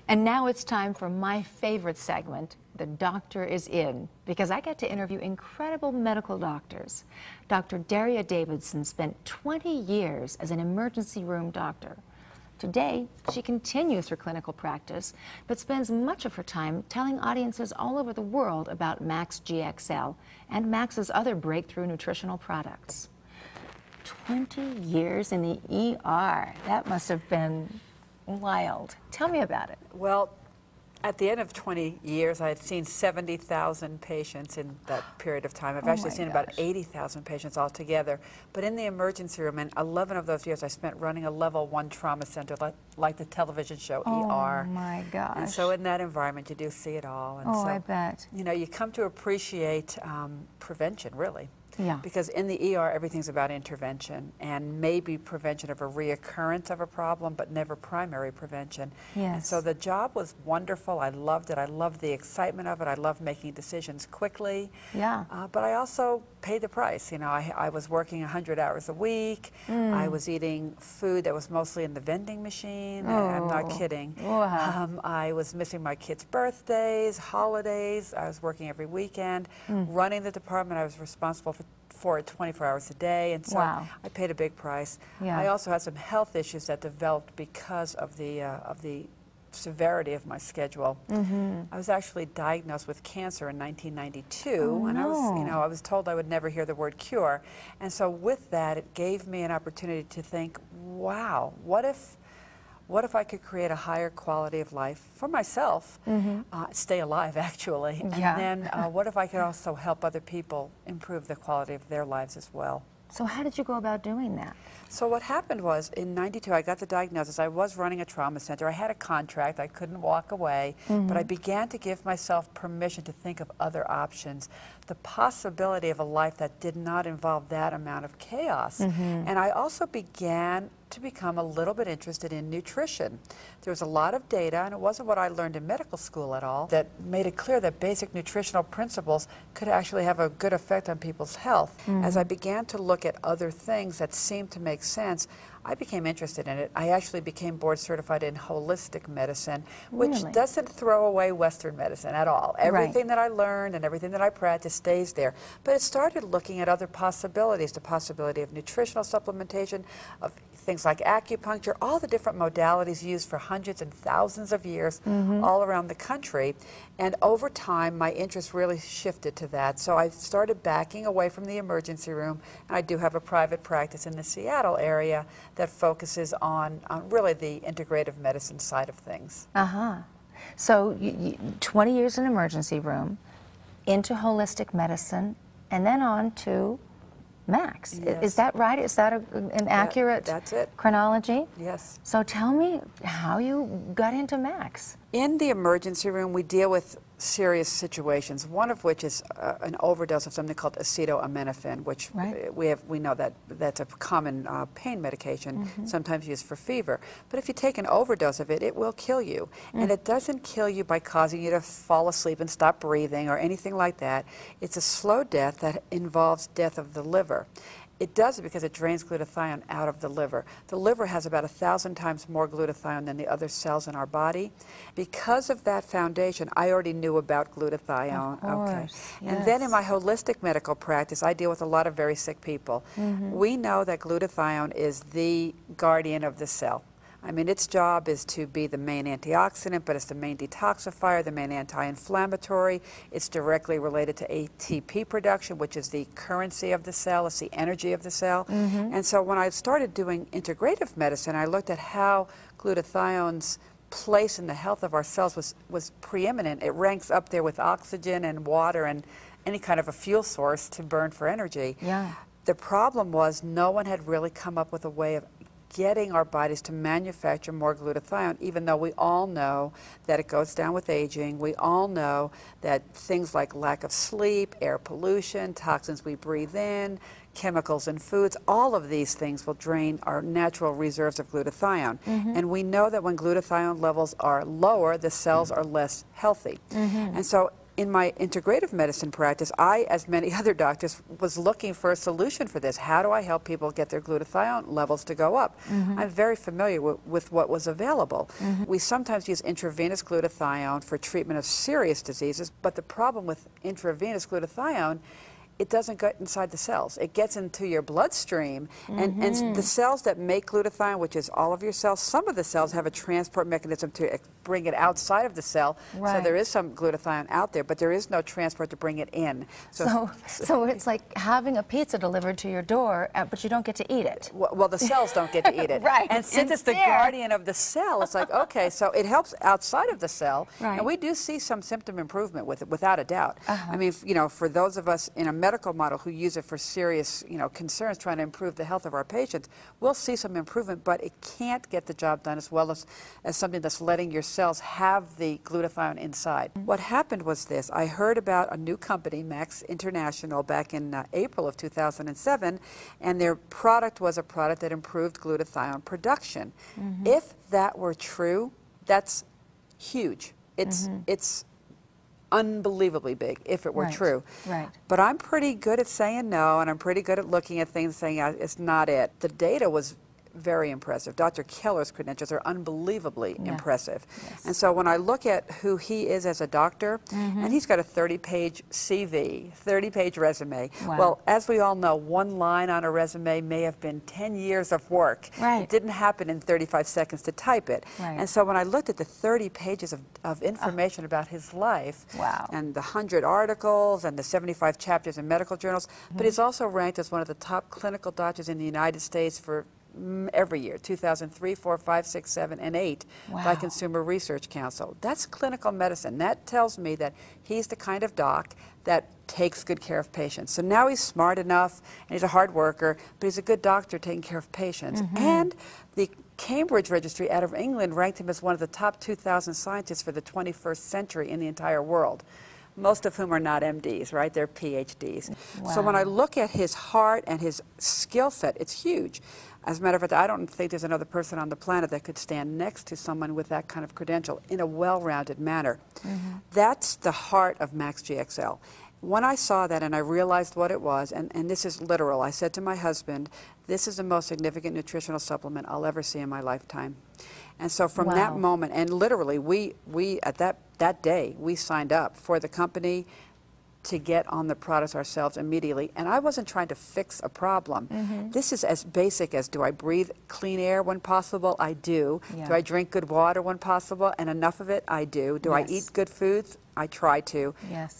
And now it's time for my favorite segment, The Doctor is In, because I get to interview incredible medical doctors. Dr. Daria Davidson spent 20 years as an emergency room doctor. Today, she continues her clinical practice, but spends much of her time telling audiences all over the world about MaxGXL and Max's other breakthrough nutritional products. 20 years in the ER. That must have been wild. Tell me about it. Well, at the end of 20 years, I had seen 70,000 patients in that period of time. I've actually seen about 80,000 patients altogether. But in the emergency room, and 11 of those years I spent running a level 1 trauma center, like the television show ER. Oh my gosh. And so in that environment, you do see it all. And so, I bet. You know, you come to appreciate prevention, really. Yeah. Because in the ER, everything's about intervention and maybe prevention of a reoccurrence of a problem, but never primary prevention. Yes. And so the job was wonderful. I loved it. I loved the excitement of it. I loved making decisions quickly. Yeah. But I also paid the price. You know, I was working 100 hours a week. I was eating food that was mostly in the vending machine. I'm not kidding. Wow. I was missing my kids' birthdays, holidays. I was working every weekend. Running the department, I was responsible for it 24 hours a day, and so Wow. I paid a big price. Yeah. I also had some health issues that developed because of the severity of my schedule. I was actually diagnosed with cancer in 1992, and I was told I would never hear the word cure. And so with that, it gave me an opportunity to think, wow, what if I could create a higher quality of life for myself, stay alive actually, and then what if I could also help other people improve the quality of their lives as well. So how did you go about doing that? So what happened was, in '92, I got the diagnosis. I was running a trauma center. I had a contract. I couldn't walk away, but I began to give myself permission to think of other options, the possibility of a life that did not involve that amount of chaos. And I also began to become a little bit interested in nutrition. There was a lot of data, and it wasn't what I learned in medical school at all, that made it clear that basic nutritional principles could actually have a good effect on people's health. As I began to look at other things that seemed to make sense, I became interested in it. I actually became board certified in holistic medicine, which doesn't throw away Western medicine at all. Everything that I learned and everything that I practiced stays there. But it started looking at other possibilities, the possibility of nutritional supplementation, of things like acupuncture, all the different modalities used for hundreds and thousands of years all around the country. And over time, my interest really shifted to that. So I started backing away from the emergency room, and I do have a private practice in the Seattle area that focuses on really the integrative medicine side of things. So 20 years in emergency room, into holistic medicine, and then on to Max. Is that right? Is that an accurate that's it. chronology? Yes. So tell me how you got into Max. In the emergency room, we deal with serious situations, one of which is an overdose of something called acetaminophen, which we know that that's a common pain medication, sometimes used for fever. But if you take an overdose of it, it will kill you. And it doesn't kill you by causing you to fall asleep and stop breathing or anything like that. It's a slow death that involves death of the liver. It does it because it drains glutathione out of the liver. The liver has about 1,000 times more glutathione than the other cells in our body. Because of that foundation, I already knew about glutathione. And then in my holistic medical practice, I deal with a lot of very sick people. We know that glutathione is the guardian of the cell. I mean, its job is to be the main antioxidant, but it's the main detoxifier, the main anti-inflammatory. It's directly related to ATP production, which is the currency of the cell. It's the energy of the cell. And so when I started doing integrative medicine, I looked at how glutathione's place in the health of our cells was preeminent. It ranks up there with oxygen and water and any kind of a fuel source to burn for energy. The problem was no one had really come up with a way of getting our bodies to manufacture more glutathione, even though we all know that it goes down with aging. We all know that things like lack of sleep, air pollution, toxins we breathe in, chemicals in foods, all of these things will drain our natural reserves of glutathione. And we know that when glutathione levels are lower, the cells are less healthy. And so in my integrative medicine practice, I, as many other doctors, was looking for a solution for this. How do I help people get their glutathione levels to go up? I'm very familiar with what was available. We sometimes use intravenous glutathione for treatment of serious diseases, but the problem with intravenous glutathione, it doesn't get inside the cells. It gets into your bloodstream, and the cells that make glutathione, which is all of your cells, some of the cells have a transport mechanism to bring it outside of the cell. Right. So there is some glutathione out there, but there is no transport to bring it in. So it's like having a pizza delivered to your door, but you don't get to eat it. Well, the cells don't get to eat it. Right. And since it's the guardian of the cell, it's like, okay, so it helps outside of the cell. Right. And we do see some symptom improvement with it, without a doubt. I mean, you know, for those of us in a medical model who use it for serious, you know, concerns, trying to improve the health of our patients, we'll see some improvement, but it can't get the job done as well as something that's letting your cells have the glutathione inside. What happened was this. I heard about a new company, Max International, back in April of 2007, and their product was a product that improved glutathione production. If that were true, that's huge. It's unbelievably big if it were true. Right. But I'm pretty good at saying no, and I'm pretty good at looking at things and saying it's not it. The data was very impressive. Dr. Keller's credentials are unbelievably impressive. Yes. And so when I look at who he is as a doctor, and he's got a 30-page CV, 30-page resume. Wow. Well, as we all know, one line on a resume may have been 10 years of work. Right. It didn't happen in 35 seconds to type it. Right. And so when I looked at the 30 pages of information about his life, and the 100 articles and the 75 chapters in medical journals, but he's also ranked as one of the top clinical doctors in the United States for every year, 2003, 4, 5, 6, 7, and 8 by Consumer Research Council. That's clinical medicine. That tells me that he's the kind of doc that takes good care of patients. So now he's smart enough, and he's a hard worker, but he's a good doctor taking care of patients. And the Cambridge Registry out of England ranked him as one of the top 2,000 scientists for the 21st century in the entire world. Most of whom are not MDs, right? They're PhDs. So when I look at his heart and his skill set, it's huge. As a matter of fact, I don't think there's another person on the planet that could stand next to someone with that kind of credential in a well-rounded manner. That's the heart of MaxGXL. When I saw that and I realized what it was, and this is literal, I said to my husband, this is the most significant nutritional supplement I'll ever see in my lifetime. And so from that moment, and literally, we at that day, we signed up for the company to get on the products ourselves immediately. And I wasn't trying to fix a problem. This is as basic as, do I breathe clean air when possible? I do. Do I drink good water when possible? And enough of it? I do. Do I eat good foods? I try to.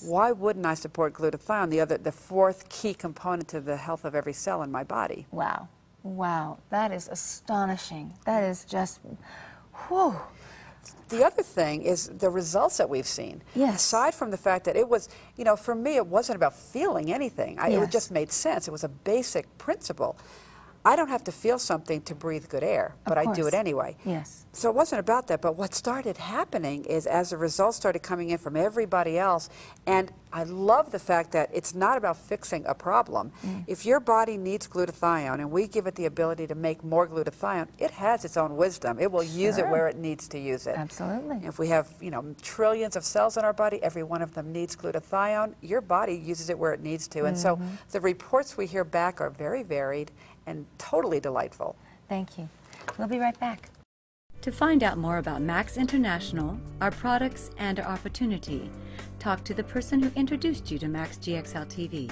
Why wouldn't I support glutathione, the fourth key component to the health of every cell in my body? Wow. Wow. That is astonishing. That is just, whew. The other thing is the results that we've seen. Aside from the fact that it was, you know, for me, it wasn't about feeling anything. It just made sense. It was a basic principle. I don't have to feel something to breathe good air, but I do it anyway. So it wasn't about that, but what started happening is as the results started coming in from everybody else, and I love the fact that it's not about fixing a problem. If your body needs glutathione and we give it the ability to make more glutathione, it has its own wisdom. It will use it where it needs to use it. Absolutely. If we have, you know, trillions of cells in our body, every one of them needs glutathione, your body uses it where it needs to. And so the reports we hear back are very varied and totally delightful. Thank you. We'll be right back. To find out more about Max International, our products, and our opportunity, talk to the person who introduced you to MaxGXL TV.